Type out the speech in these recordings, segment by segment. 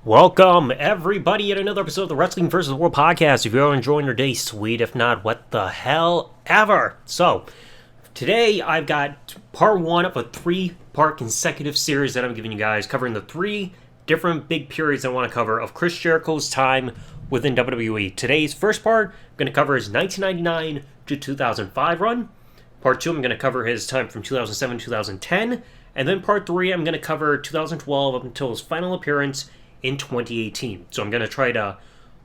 Welcome, everybody, at another episode of the Wrestling vs. the World podcast. If you're enjoying your day, sweet. If not, what the hell ever. So, today I've got part one of a three-part consecutive series that I'm giving you guys, covering the three different big periods I want to cover of Chris Jericho's time within WWE. Today's first part, I'm going to cover his 1999 to 2005 run. Part two, I'm going to cover his time from 2007 to 2010. And then part three, I'm going to cover 2012 up until his final appearance in 2018. So I'm going to try to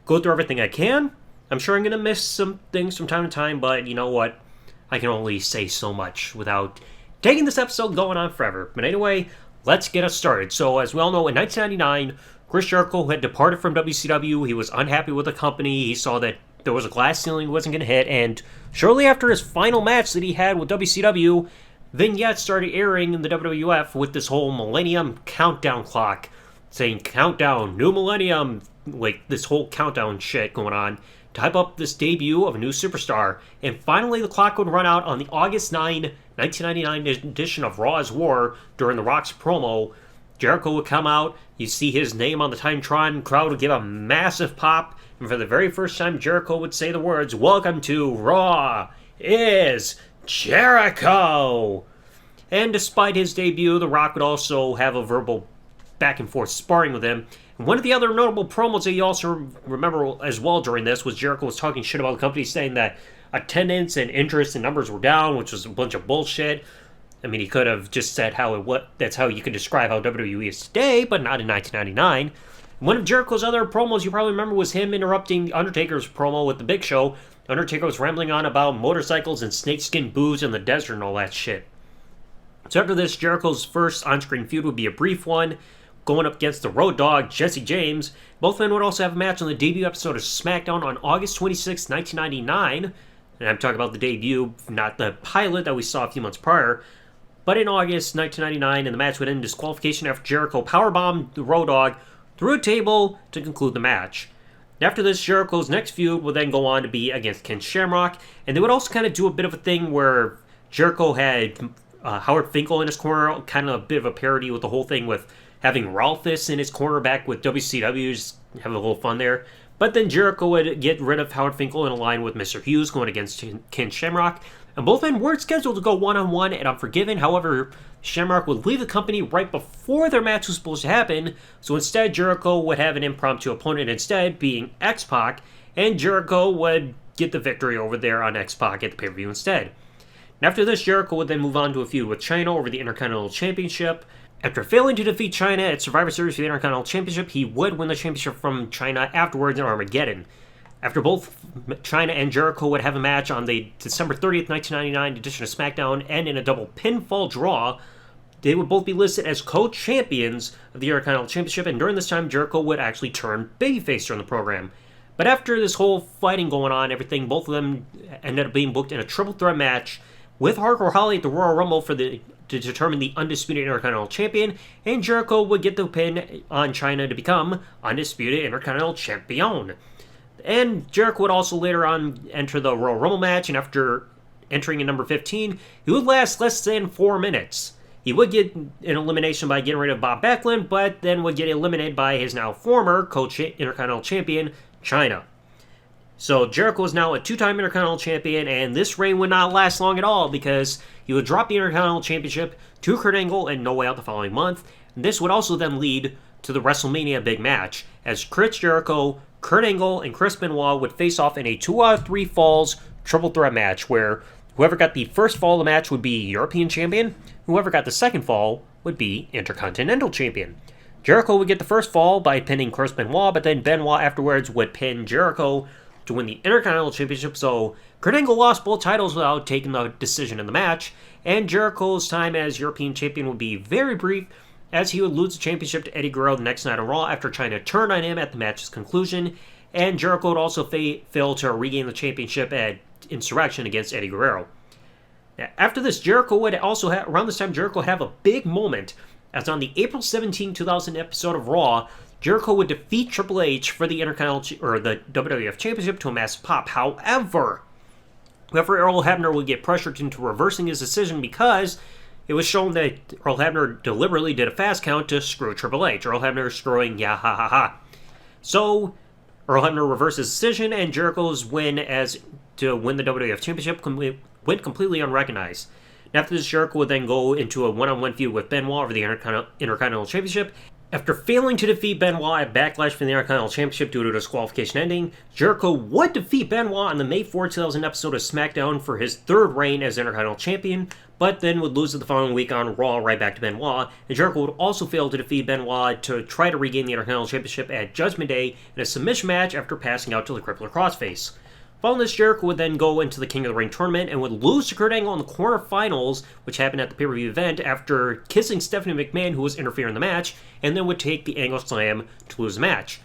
go through everything I can. I'm sure I'm going to miss some things from time to time, but you know what? I can only say so much without taking this episode going on forever. But anyway, let's get us started. So as we all know, in 1999, Chris Jericho had departed from WCW. He was unhappy with the company. He saw that there was a glass ceiling he wasn't going to hit, and shortly after his final match that he had with WCW, vignettes started airing in the WWF with this whole Millennium Countdown clock saying countdown, new millennium, like this whole countdown shit going on to hype up this debut of a new superstar. And finally the clock would run out on the August 9, 1999 edition of Raw is War. During The Rock's promo, Jericho would come out, you see his name on the Timetron, crowd would give a massive pop, and for the very first time Jericho would say the words, "Welcome to Raw is Jericho!" And despite his debut, The Rock would also have a verbal back and forth sparring with him. And one of the other notable promos that you also remember as well during this was Jericho was talking shit about the company, saying that attendance and interest and numbers were down, which was a bunch of bullshit. I mean, he could have just said that's how you could describe how WWE is today, but not in 1999. One of Jericho's other promos you probably remember was him interrupting Undertaker's promo with The Big Show. Undertaker was rambling on about motorcycles and snakeskin booze in the desert and all that shit. So after this, Jericho's first on-screen feud would be a brief one, going up against the Road Dogg, Jesse James. Both men would also have a match on the debut episode of SmackDown on August 26, 1999. And I'm talking about the debut, not the pilot that we saw a few months prior. But in August 1999, and the match would end in disqualification after Jericho powerbombed the Road Dogg through a table to conclude the match. After this, Jericho's next feud would then go on to be against Ken Shamrock. And they would also kind of do a bit of a thing where Jericho had Howard Finkel in his corner, kind of a bit of a parody with the whole thing with having Ralphus in his corner back with WCW, just have a little fun there. But then Jericho would get rid of Howard Finkel and align with Mr. Hughes going against Ken Shamrock. And both men were scheduled to go one-on-one at Unforgiven. However, Shamrock would leave the company right before their match was supposed to happen. So instead, Jericho would have an impromptu opponent instead, being X-Pac. And Jericho would get the victory over there on X-Pac at the pay-per-view instead. And after this, Jericho would then move on to a feud with Chyna over the Intercontinental Championship. After failing to defeat Chyna at Survivor Series for the Intercontinental Championship, he would win the championship from Chyna afterwards in Armageddon. After both Chyna and Jericho would have a match on the December 30th, 1999 edition of SmackDown and in a double pinfall draw, they would both be listed as co-champions of the Intercontinental Championship, and during this time, Jericho would actually turn babyface during the program. But after this whole fighting going on, everything, both of them ended up being booked in a triple threat match with Hardcore Holly at the Royal Rumble to determine the undisputed Intercontinental Champion, and Jericho would get the pin on Chyna to become undisputed Intercontinental Champion. And Jericho would also later on enter the Royal Rumble match, and after entering in number 15, he would last less than 4 minutes. He would get an elimination by getting rid of Bob Backlund, but then would get eliminated by his now former Intercontinental Champion, Chyna. So Jericho is now a two-time Intercontinental Champion, and this reign would not last long at all because he would drop the Intercontinental Championship to Kurt Angle and No Way Out the following month. And this would also then lead to the WrestleMania big match, as Chris Jericho, Kurt Angle, and Chris Benoit would face off in a 2-out-of-3 falls triple threat match where whoever got the first fall of the match would be European Champion, whoever got the second fall would be Intercontinental Champion. Jericho would get the first fall by pinning Chris Benoit, but then Benoit afterwards would pin Jericho to win the Intercontinental Championship, so Kurt Angle lost both titles without taking the decision in the match, and Jericho's time as European Champion would be very brief, as he would lose the championship to Eddie Guerrero the next night on Raw after trying to turn on him at the match's conclusion, and Jericho would also fail to regain the championship at Insurrection against Eddie Guerrero. Now, after this, Jericho would also around this time, Jericho would have a big moment, as on the April 17, 2000 episode of Raw, Jericho would defeat Triple H for the Intercontinental or the WWF Championship to a massive pop. However, Earl Hebner would get pressured into reversing his decision because it was shown that Earl Hebner deliberately did a fast count to screw Triple H. Earl Hebner screwing, yeah, ha ha ha. So, Earl Hebner reverses the decision, and Jericho's win to win the WWF Championship went completely unrecognized. After this, Jericho would then go into a one-on-one feud with Benoit over the Intercontinental Championship. After failing to defeat Benoit at Backlash for the Intercontinental Championship due to a disqualification ending, Jericho would defeat Benoit on the May 4, 2000 episode of SmackDown for his third reign as Intercontinental Champion, but then would lose it the following week on Raw right back to Benoit, and Jericho would also fail to defeat Benoit to try to regain the Intercontinental Championship at Judgment Day in a submission match after passing out to the Crippler Crossface. Following this, Jericho would then go into the King of the Ring tournament and would lose to Kurt Angle in the quarterfinals, which happened at the pay-per-view event, after kissing Stephanie McMahon, who was interfering in the match, and then would take the Angle Slam to lose the match.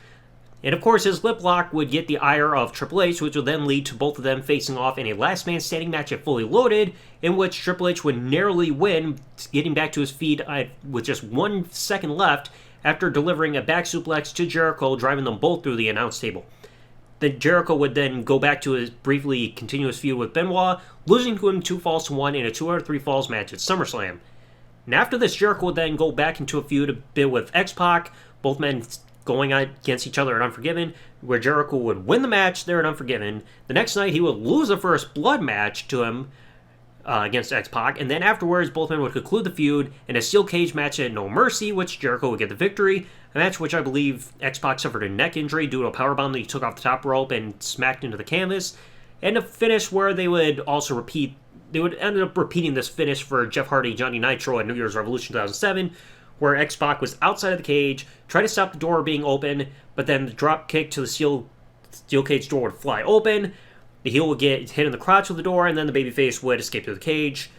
And of course, his lip lock would get the ire of Triple H, which would then lead to both of them facing off in a last man standing match at Fully Loaded, in which Triple H would narrowly win, getting back to his feet with just 1 second left after delivering a back suplex to Jericho, driving them both through the announce table. Then Jericho would then go back to his briefly continuous feud with Benoit, losing to him 2 falls to 1 in a 2 out of 3 falls match at SummerSlam. And after this, Jericho would then go back into a feud a bit with X-Pac, both men going against each other at Unforgiven, where Jericho would win the match there at Unforgiven. The next night, he would lose the first blood match to him against X-Pac, and then afterwards, both men would conclude the feud in a steel cage match at No Mercy, which Jericho would get the victory, a match which I believe X-Pac suffered a neck injury due to a powerbomb that he took off the top rope and smacked into the canvas, and a finish where they would end up repeating this finish for Jeff Hardy, Johnny Nitro at New Year's Revolution 2007, where X-Pac was outside of the cage, tried to stop the door being open, but then the drop kick to the steel cage door would fly open. The heel would get hit in the crotch with the door, and then the babyface would escape through the cage.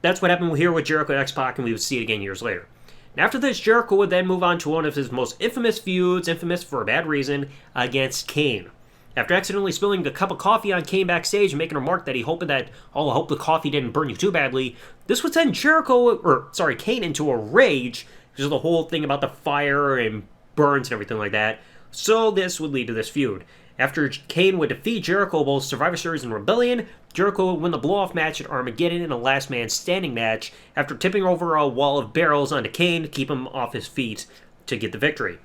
That's what happened here with Jericho and X-Pac, and we would see it again years later. And after this, Jericho would then move on to one of his most infamous feuds, infamous for a bad reason, against Kane. After accidentally spilling a cup of coffee on Kane backstage and making a remark that he hoped that, I hope the coffee didn't burn you too badly, this would send Kane into a rage, because of the whole thing about the fire and burns and everything like that. So this would lead to this feud. After Kane would defeat Jericho both Survivor Series and Rebellion, Jericho would win the blow-off match at Armageddon in a last man standing match after tipping over a wall of barrels onto Kane to keep him off his feet to get the victory.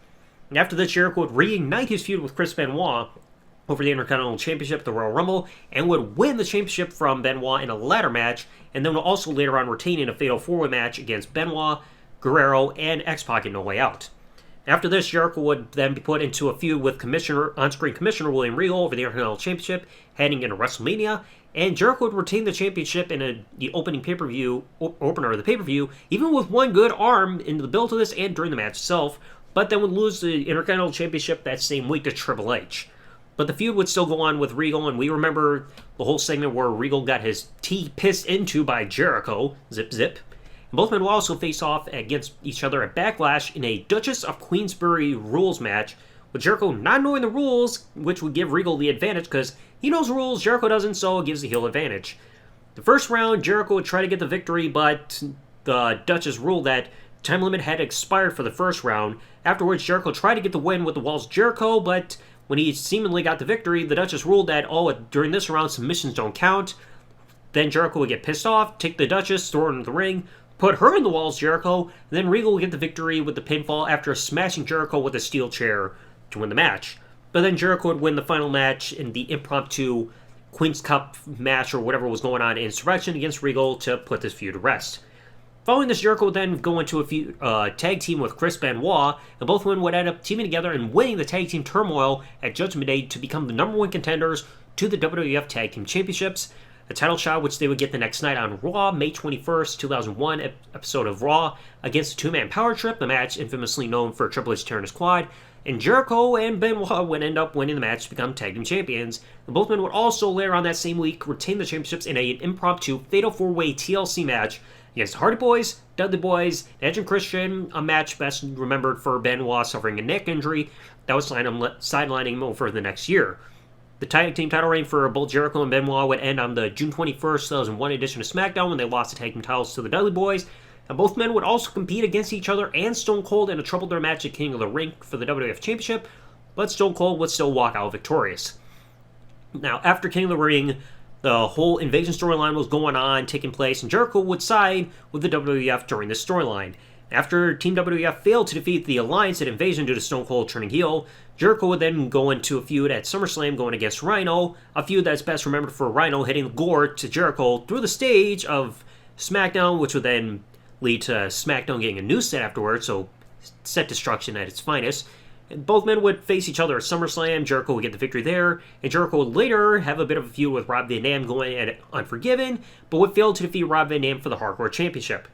And after this, Jericho would reignite his feud with Chris Benoit over the Intercontinental Championship at the Royal Rumble and would win the championship from Benoit in a ladder match, and then would also later on retain in a fatal 4-way match against Benoit, Guerrero, and X-Pac in No Way Out. After this, Jericho would then be put into a feud with on-screen Commissioner William Regal over the Intercontinental Championship heading into WrestleMania, and Jericho would retain the championship in the opening opener of the pay-per-view, even with one good arm in the build to this and during the match itself, but then would lose the Intercontinental Championship that same week to Triple H. But the feud would still go on with Regal, and we remember the whole segment where Regal got his tea pissed into by Jericho, zip zip. Both men will also face off against each other at Backlash in a Duchess of Queensberry rules match, with Jericho not knowing the rules, which would give Regal the advantage because he knows the rules, Jericho doesn't, so it gives the heel advantage. The first round, Jericho would try to get the victory, but the Duchess ruled that time limit had expired for the first round. Afterwards, Jericho tried to get the win with the Walls Jericho, but when he seemingly got the victory, the Duchess ruled that, during this round, submissions don't count. Then Jericho would get pissed off, take the Duchess, throw her into the ring, put her in the Walls Jericho, and then Regal would get the victory with the pinfall after smashing Jericho with a steel chair to win the match. But then Jericho would win the final match in the impromptu Queen's Cup match or whatever was going on in Insurrection against Regal to put this feud to rest. Following this, Jericho would then go into a tag team with Chris Benoit, and both men would end up teaming together and winning the Tag Team Turmoil at Judgment Day to become the #1 contenders to the WWF Tag Team Championships, a title shot which they would get the next night on Raw, May 21st, 2001 episode of Raw, against a two-man power trip, the match infamously known for Triple H tearing his quad, and Jericho and Benoit would end up winning the match to become tag team champions. And both men would also later on that same week retain the championships in an impromptu fatal 4-way TLC match against the Hardy Boys, Dudley Boys, Edge and Christian, a match best remembered for Benoit suffering a neck injury that was sidelining him over the next year. The tag team title reign for both Jericho and Benoit would end on the June 21st, 2001 edition of SmackDown when they lost the tag team titles to the Dudley Boys. And both men would also compete against each other and Stone Cold in a Trouble Door match at King of the Ring for the WWF Championship, but Stone Cold would still walk out victorious. Now, after King of the Ring, the whole invasion storyline was going on, taking place, and Jericho would side with the WWF during this storyline. After Team WWF failed to defeat the Alliance at Invasion due to Stone Cold turning heel, Jericho would then go into a feud at SummerSlam going against Rhino, a feud that's best remembered for Rhino hitting the gourd to Jericho through the stage of SmackDown, which would then lead to SmackDown getting a new set afterwards, so set destruction at its finest. And both men would face each other at SummerSlam. Jericho would get the victory there, and Jericho would later have a bit of a feud with Rob Van Dam going at Unforgiven, but would fail to defeat Rob Van Dam for the Hardcore Championship.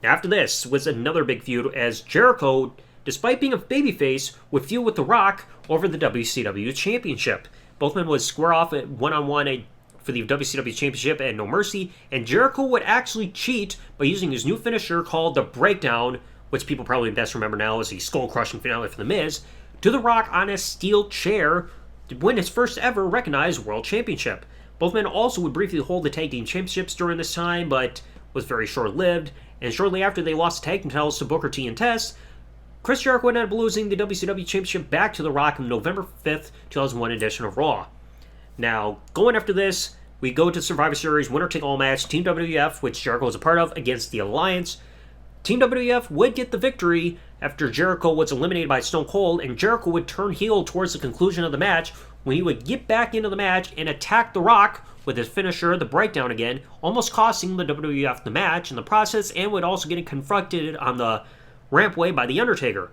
After this was another big feud, as Jericho, despite being a babyface, would feud with The Rock over the WCW Championship. Both men would square off at one-on-one for the WCW Championship at No Mercy, and Jericho would actually cheat by using his new finisher called the Breakdown, which people probably best remember now as the skull-crushing finale for The Miz, to The Rock on a steel chair to win his first ever recognized World Championship. Both men also would briefly hold the Tag Team Championships during this time, but was very short-lived, and shortly after they lost the tag team titles to Booker T and Test, Chris Jericho would end up losing the WCW Championship back to The Rock on November 5th, 2001 edition of Raw. Now, going after this, we go to Survivor Series winner-take-all match, Team WWF, which Jericho was a part of, against the Alliance. Team WWF would get the victory after Jericho was eliminated by Stone Cold, and Jericho would turn heel towards the conclusion of the match when he would get back into the match and attack The Rock with his finisher, the Breakdown again, almost costing the WWF the match in the process, and would also get confronted on the rampway by The Undertaker.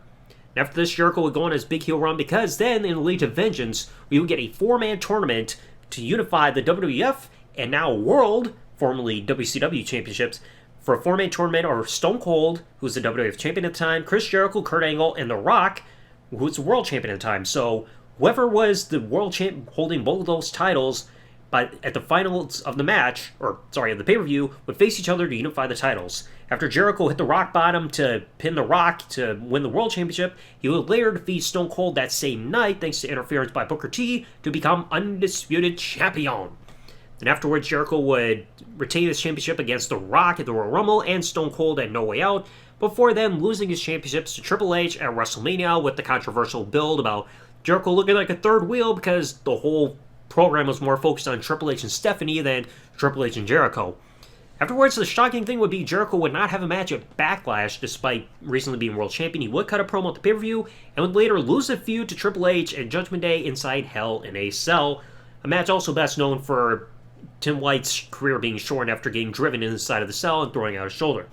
After this, Jericho would go on his big heel run, because then in the League of Vengeance, we would get a 4-man tournament to unify the WWF and now World, formerly WCW Championships, for a 4-man tournament over Stone Cold, who was the WWF Champion at the time, Chris Jericho, Kurt Angle, and The Rock, who was the World Champion at the time. So whoever was the World Champ holding both of those titles at the finals of the match, of the pay-per-view, would face each other to unify the titles. After Jericho hit the rock bottom to pin The Rock to win the World Championship, he would later defeat Stone Cold that same night, thanks to interference by Booker T, to become undisputed champion. Then afterwards, Jericho would retain his championship against The Rock at the Royal Rumble and Stone Cold at No Way Out, before then losing his championships to Triple H at WrestleMania with the controversial build about Jericho looking like a third wheel, because the whole program was more focused on Triple H and Stephanie than Triple H and Jericho. Afterwards, the shocking thing would be Jericho would not have a match at Backlash despite recently being world champion. He would cut a promo at the pay-per-view and would later lose the feud to Triple H at Judgment Day inside Hell in a Cell, a match also best known for Tim White's career being shortened after getting driven inside of the cell and throwing out his shoulder.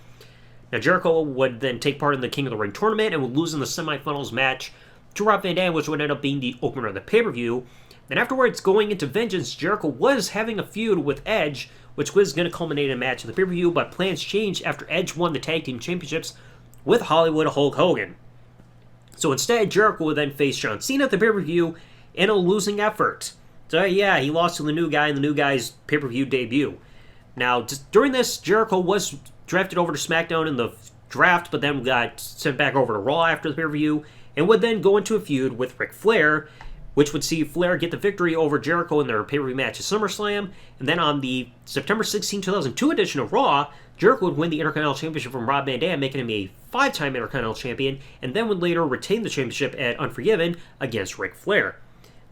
Now, Jericho would then take part in the King of the Ring tournament and would lose in the semifinals match to Rob Van Dam, which would end up being the opener of the pay-per-view. Then afterwards, going into Vengeance, Jericho was having a feud with Edge, which was going to culminate in a match in the pay-per-view, but plans changed after Edge won the Tag Team Championships with Hollywood Hulk Hogan. So instead, Jericho would then face John Cena at the pay-per-view in a losing effort. So yeah, he lost to the new guy in the new guy's pay-per-view debut. Now, during this, Jericho was drafted over to SmackDown in the draft, but then got sent back over to Raw after the pay-per-view, and would then go into a feud with Ric Flair, which would see Flair get the victory over Jericho in their pay-per-view match at SummerSlam. And then on the September 16, 2002 edition of Raw, Jericho would win the Intercontinental Championship from Rob Van Dam, making him a 5-time Intercontinental Champion, and then would later retain the championship at Unforgiven against Ric Flair.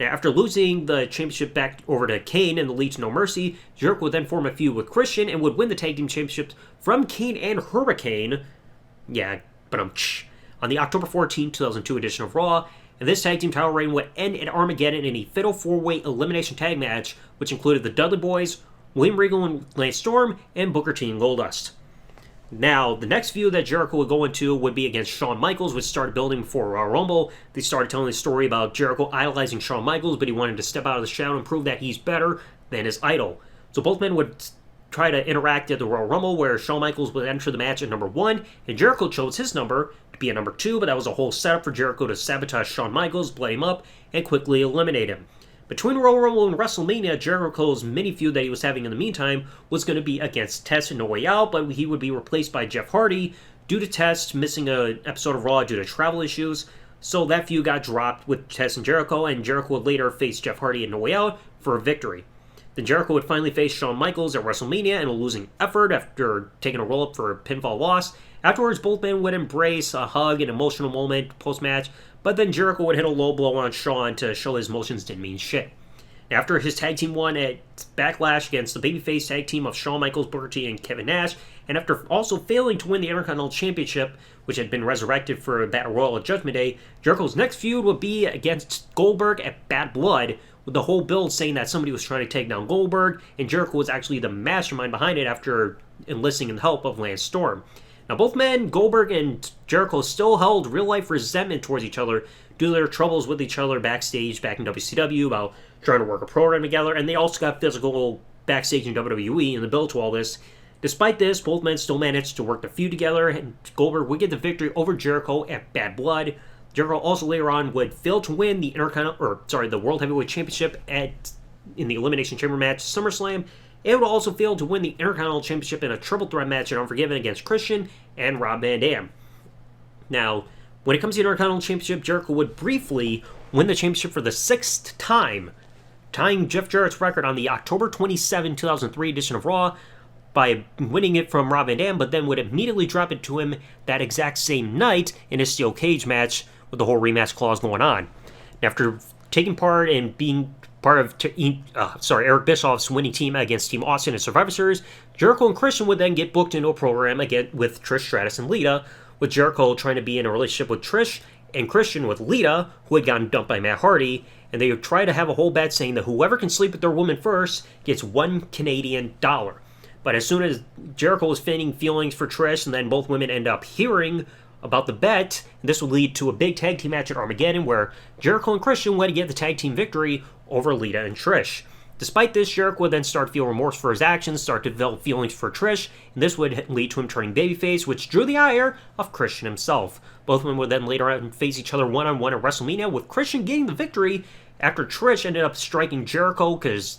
Now, after losing the championship back over to Kane in the Lead to No Mercy, Jericho would then form a feud with Christian and would win the Tag Team Championships from Kane and Hurricane. Yeah, but on the October 14, 2002 edition of Raw. And this tag team title reign would end at Armageddon in a fatal 4-way elimination tag match, which included the Dudley Boys, William Regal and Lance Storm, and Booker T and Goldust. Now, the next feud that Jericho would go into would be against Shawn Michaels, which started building before Royal Rumble. They started telling the story about Jericho idolizing Shawn Michaels, but he wanted to step out of the shadow and prove that he's better than his idol. So both men would try to interact at the Royal Rumble, where Shawn Michaels would enter the match at number 1, and Jericho chose his number to be at number 2, but that was a whole setup for Jericho to sabotage Shawn Michaels, blow him up, and quickly eliminate him. Between Royal Rumble and WrestleMania, Jericho's mini feud that he was having in the meantime was going to be against Test in No Way Out, but he would be replaced by Jeff Hardy due to Test missing an episode of Raw due to travel issues. So that feud got dropped with Test and Jericho would later face Jeff Hardy in No Way Out for a victory. Then Jericho would finally face Shawn Michaels at WrestleMania in a losing effort after taking a roll-up for a pinfall loss. Afterwards, both men would embrace a hug and emotional moment post-match, but then Jericho would hit a low blow on Shawn to show his emotions didn't mean shit. After his tag team won at Backlash against the babyface tag team of Shawn Michaels, Booker T, and Kevin Nash, and after also failing to win the Intercontinental Championship, which had been resurrected for a Battle Royal at Judgment Day, Jericho's next feud would be against Goldberg at Bad Blood, with the whole build saying that somebody was trying to take down Goldberg, and Jericho was actually the mastermind behind it after enlisting the help of Lance Storm. Now, both men, Goldberg and Jericho, still held real-life resentment towards each other due to their troubles with each other backstage back in WCW about trying to work a program together, and they also got physical backstage in WWE in the build to all this. Despite this, both men still managed to work the feud together, and Goldberg would get the victory over Jericho at Bad Blood. Jericho also later on would fail to win the the World Heavyweight Championship in the Elimination Chamber match SummerSlam. It would also fail to win the Intercontinental Championship in a triple threat match at Unforgiven against Christian and Rob Van Dam. Now, when it comes to the Intercontinental Championship, Jericho would briefly win the championship for the 6th time, tying Jeff Jarrett's record on the October 27, 2003 edition of Raw by winning it from Rob Van Dam, but then would immediately drop it to him that exact same night in a steel cage match with the whole rematch clause going on. After taking part and being part of Eric Bischoff's winning team against Team Austin in Survivor Series, Jericho and Christian would then get booked into a program again with Trish Stratus and Lita, with Jericho trying to be in a relationship with Trish and Christian with Lita, who had gotten dumped by Matt Hardy, and they would try to have a whole bet saying that whoever can sleep with their woman first gets $1 Canadian. But as soon as Jericho was feigning feelings for Trish, and then both women end up hearing about the bet, this would lead to a big tag team match at Armageddon where Jericho and Christian would get the tag team victory over Lita and Trish. Despite this, Jericho would then start to feel remorse for his actions, start to develop feelings for Trish, and this would lead to him turning babyface, which drew the ire of Christian himself. Both men would then later on face each other one-on-one at WrestleMania, with Christian getting the victory after Trish ended up striking Jericho because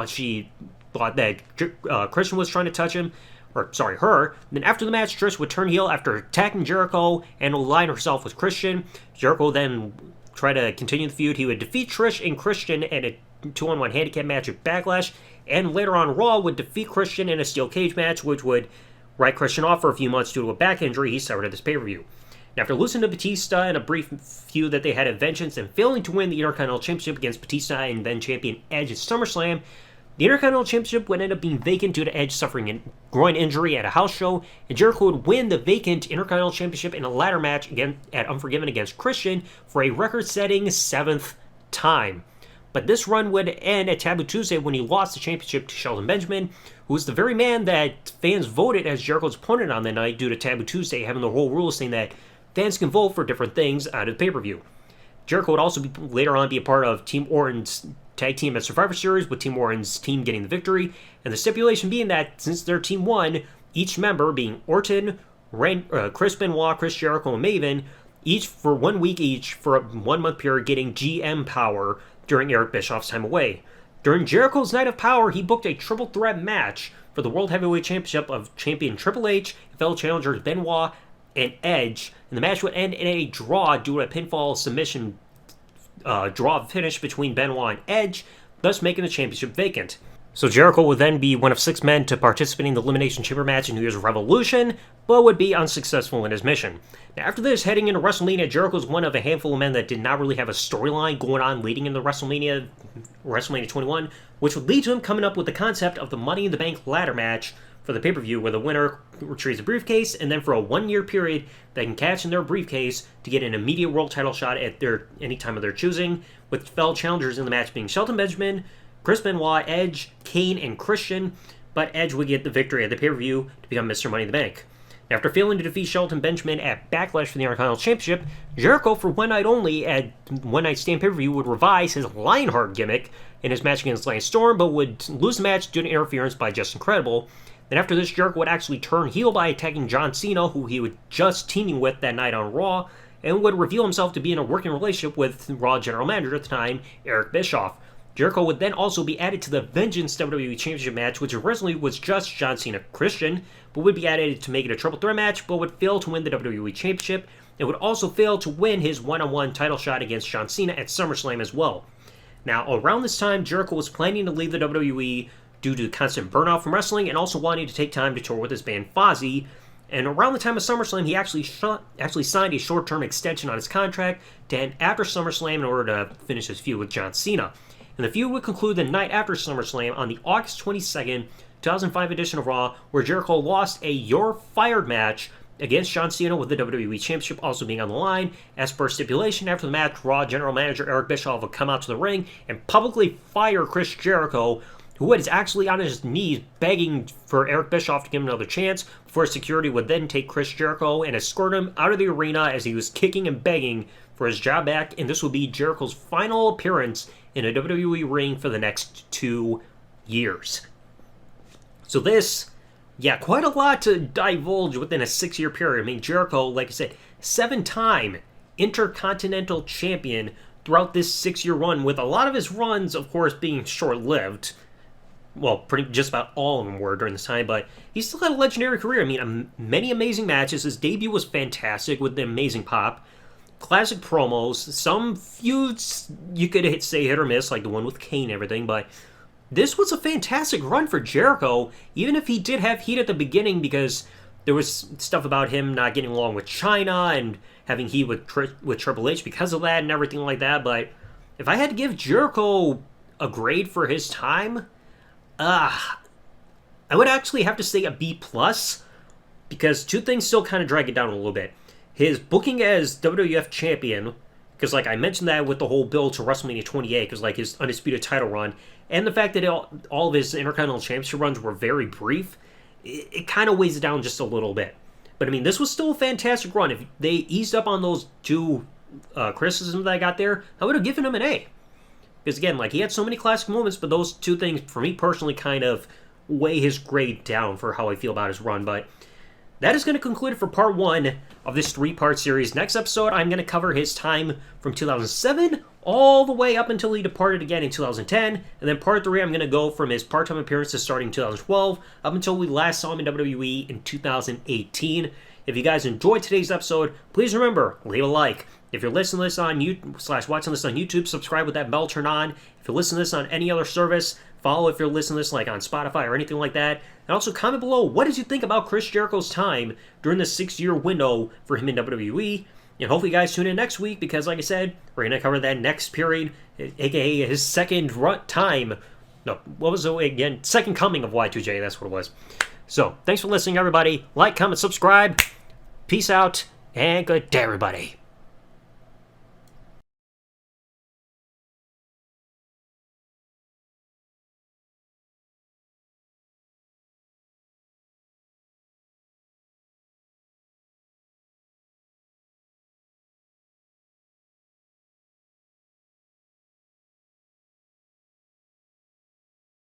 she thought that Christian was trying to touch him, her. And then after the match, Trish would turn heel after attacking Jericho and align herself with Christian. Jericho then tried to continue the feud. He would defeat Trish and Christian in a 2-on-1 handicap match at Backlash, and later on Raw would defeat Christian in a steel cage match, which would write Christian off for a few months due to a back injury he suffered at this pay-per-view. After losing to Batista in a brief feud that they had at Vengeance and failing to win the Intercontinental Championship against Batista and then champion Edge at SummerSlam, the Intercontinental Championship would end up being vacant due to Edge suffering a groin injury at a house show, and Jericho would win the vacant Intercontinental Championship in a ladder match again at Unforgiven against Christian for a record-setting 7th time. But this run would end at Taboo Tuesday when he lost the championship to Shelton Benjamin, who was the very man that fans voted as Jericho's opponent on the night due to Taboo Tuesday having the whole rule saying that fans can vote for different things out of the pay-per-view. Jericho would also later on be a part of Team Orton's tag team at Survivor Series, with Team Orton's team getting the victory, and the stipulation being that since their team won, each member, being Orton, Chris Benoit, Chris Jericho, and Maven, each for 1 week each for a 1 month period getting GM power during Eric Bischoff's time away. During Jericho's Night of Power, he booked a triple threat match for the World Heavyweight Championship of champion Triple H, fellow challengers Benoit and Edge, and the match would end in a draw due to a pinfall submission draw finish between Benoit and Edge, thus making the championship vacant. So Jericho would then be one of 6 men to participate in the Elimination Chamber match in New Year's Revolution, but would be unsuccessful in his mission. Now, after this, heading into WrestleMania, Jericho is one of a handful of men that did not really have a storyline going on leading into WrestleMania 21, which would lead to him coming up with the concept of the Money in the Bank ladder match for the pay-per-view, where the winner retrieves a briefcase, and then for a 1-year period, they can cash in their briefcase to get an immediate world title shot at any time of their choosing, with fellow challengers in the match being Shelton Benjamin, Chris Benoit, Edge, Kane, and Christian, but Edge would get the victory at the pay-per-view to become Mr. Money in the Bank. After failing to defeat Shelton Benjamin at Backlash for the Intercontinental Championship, Jericho, for one night only at One Night Stand pay-per-view, would revise his Lionheart gimmick in his match against Lance Storm, but would lose the match due to interference by Just Incredible. Then after this, Jericho would actually turn heel by attacking John Cena, who he was just teaming with that night on Raw, and would reveal himself to be in a working relationship with Raw General Manager at the time, Eric Bischoff. Jericho would then also be added to the Vengeance WWE Championship match, which originally was just John Cena Christian, but would be added to make it a triple threat match, but would fail to win the WWE Championship, and would also fail to win his one-on-one title shot against John Cena at SummerSlam as well. Now, around this time, Jericho was planning to leave the WWE due to constant burnout from wrestling, and also wanting to take time to tour with his band Fozzy. And around the time of SummerSlam, he actually signed a short-term extension on his contract to end after SummerSlam in order to finish his feud with John Cena. and the feud would conclude the night after SummerSlam on the August 22nd, 2005 edition of Raw, where Jericho lost a You're Fired match against John Cena, with the WWE Championship also being on the line. As per stipulation, after the match, Raw General Manager Eric Bischoff would come out to the ring and publicly fire Chris Jericho, who is actually on his knees begging for Eric Bischoff to give him another chance, before security would then take Chris Jericho and escort him out of the arena as he was kicking and begging for his job back, and this would be Jericho's final appearance in a WWE ring for the next 2 years. So this, yeah, quite a lot to divulge within a 6-year period. I mean, Jericho, like I said, 7-time Intercontinental Champion throughout this 6-year run, with a lot of his runs, of course, being short-lived. Well, pretty just about all of them were during this time, but he still had a legendary career. I mean, many amazing matches. His debut was fantastic with the amazing pop. Classic promos. Some feuds you could say hit or miss, like the one with Kane and everything, but this was a fantastic run for Jericho, even if he did have heat at the beginning because there was stuff about him not getting along with China and having heat with Triple H because of that and everything like that. But if I had to give Jericho a grade for his time, I would actually have to say a B+, because two things still kind of drag it down a little bit. His booking as WWF champion, because like I mentioned that with the whole build to WrestleMania 28, because like his undisputed title run, and the fact that all of his Intercontinental Championship runs were very brief, it kind of weighs it down just a little bit. But I mean, this was still a fantastic run. If they eased up on those two criticisms that I got there, I would have given him an A. Because again, like he had so many classic moments, but those two things, for me personally, kind of weigh his grade down for how I feel about his run. But that is going to conclude it for part 1 of this 3-part series. Next episode, I'm going to cover his time from 2007 all the way up until he departed again in 2010. And then part 3, I'm going to go from his part-time appearances starting in 2012 up until we last saw him in WWE in 2018. If you guys enjoyed today's episode, please remember, leave a like. If you're listening to this on YouTube, watching this on YouTube, subscribe with that bell turned on. If you're listening to this on any other service, follow if you're listening to this like on Spotify or anything like that. And also comment below, what did you think about Chris Jericho's time during the 6-year window for him in WWE? And hopefully you guys tune in next week, because like I said, we're going to cover that next period, aka his second time. No, what was it again? Second coming of Y2J, that's what it was. So, thanks for listening, everybody. Like, comment, subscribe. Peace out, and good day, everybody.